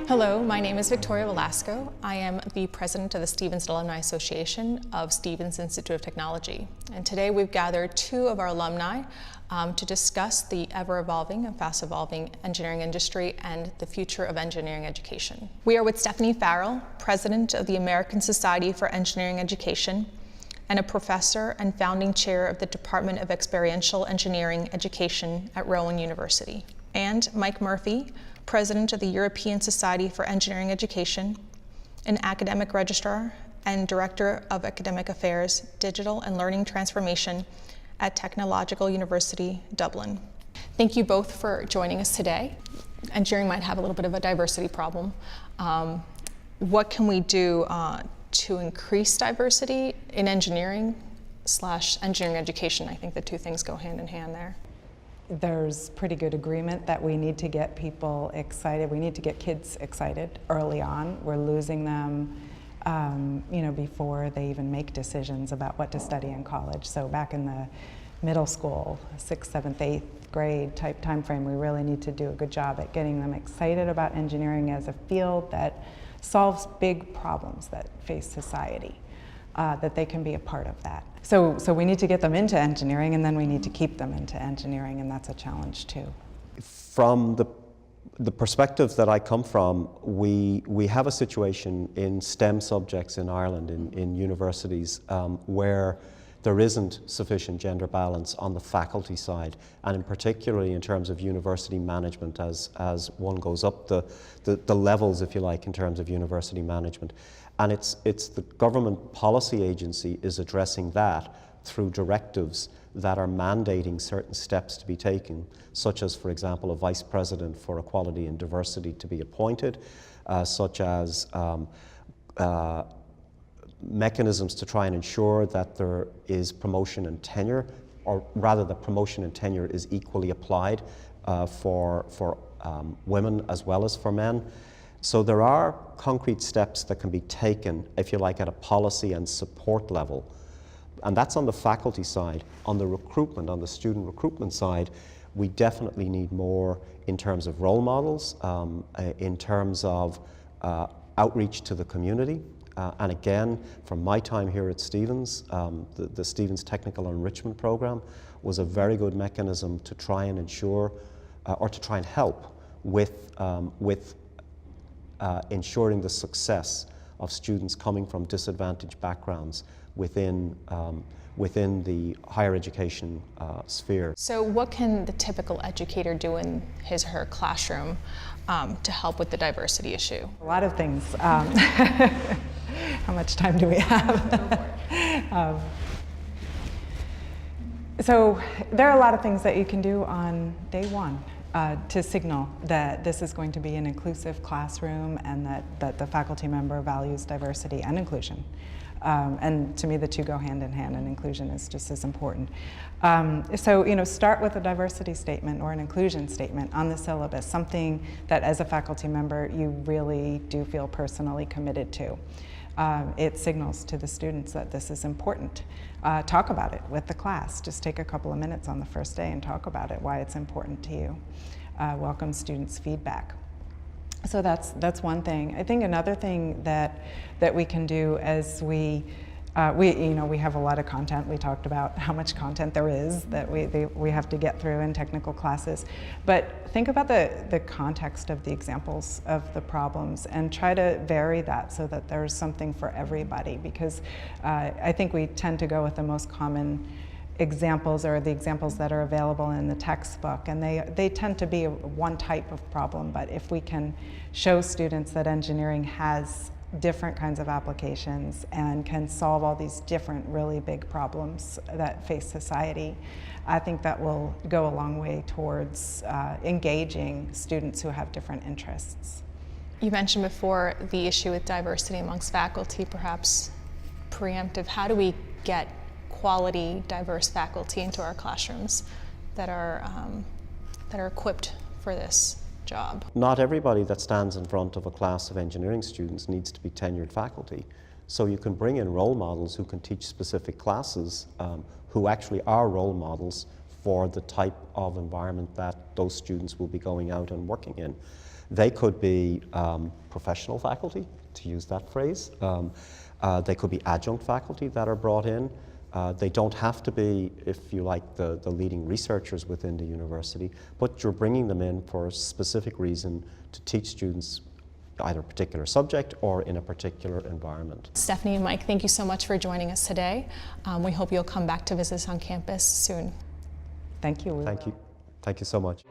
Hello, my name is Victoria Velasco. I am the president of the Stevens Alumni Association of Stevens Institute of Technology. And today we've gathered two of our alumni to discuss the ever-evolving and fast-evolving engineering industry and the future of engineering education. We are with Stephanie Farrell, president of the American Society for Engineering Education, and a professor and founding chair of the Department of Experiential Engineering Education at Rowan University. And Mike Murphy, president of the European Society for Engineering Education, an academic registrar, and director of academic affairs, digital and learning transformation at Technological University Dublin. Thank you both for joining us today. Engineering might have a little bit of a diversity problem. What can we do to increase diversity in engineering/engineering education? I think the two things go hand in hand there. There's pretty good agreement that we need to get people excited. We need to get kids excited early on. We're losing them, before they even make decisions about what to study in college. So back in the middle school, 6th, 7th, 8th grade type time frame, we really need to do a good job at getting them excited about engineering as a field that solves big problems that face society, that they can be a part of that. So we need to get them into engineering, and then we need to keep them into engineering, and that's a challenge too. From the perspective that I come from, we have a situation in STEM subjects in Ireland, in universities, where there isn't sufficient gender balance on the faculty side, and in particularly in terms of university management as one goes up the levels, if you like, in terms of university management. And it's the government policy agency is addressing that through directives that are mandating certain steps to be taken, such as, for example, a vice president for equality and diversity to be appointed, such as mechanisms to try and ensure that there is promotion and tenure, or rather that promotion and tenure is equally applied for women as well as for men. So there are concrete steps that can be taken, if you like, at a policy and support level. And that's on the faculty side. On the recruitment, on the student recruitment side, we definitely need more in terms of role models, in terms of outreach to the community. And again, from my time here at Stevens, the Stevens Technical Enrichment Program was a very good mechanism to try and ensure, or to try and help with ensuring the success of students coming from disadvantaged backgrounds within the higher education sphere. So what can the typical educator do in his or her classroom to help with the diversity issue? A lot of things. How much time do we have? So there are a lot of things that you can do on day one to signal that this is going to be an inclusive classroom and that the faculty member values diversity and inclusion. And to me, the two go hand in hand, and inclusion is just as important. So, start with a diversity statement or an inclusion statement on the syllabus, something that as a faculty member you really do feel personally committed to. It signals to the students that this is important. Talk about it with the class. Just take a couple of minutes on the first day and talk about it, why it's important to you. Welcome students' feedback. So that's one thing. I think another thing that we can do as we have a lot of content. We talked about how much content there is that we have to get through in technical classes. But think about the context of the examples of the problems and try to vary that so that there's something for everybody, because I think we tend to go with the most common examples or the examples that are available in the textbook, and they tend to be one type of problem. But if we can show students that engineering has different kinds of applications and can solve all these different really big problems that face society, I think that will go a long way towards engaging students who have different interests. You mentioned before the issue with diversity amongst faculty, perhaps preemptive. How do we get quality, diverse faculty into our classrooms that are equipped for this job? Not everybody that stands in front of a class of engineering students needs to be tenured faculty. So you can bring in role models who can teach specific classes, who actually are role models for the type of environment that those students will be going out and working in. They could be professional faculty, to use that phrase. They could be adjunct faculty that are brought in. They don't have to be, if you like, the leading researchers within the university, but you're bringing them in for a specific reason to teach students either a particular subject or in a particular environment. Stephanie and Mike, thank you so much for joining us today. We hope you'll come back to visit us on campus soon. Thank you. Thank you. Thank you so much.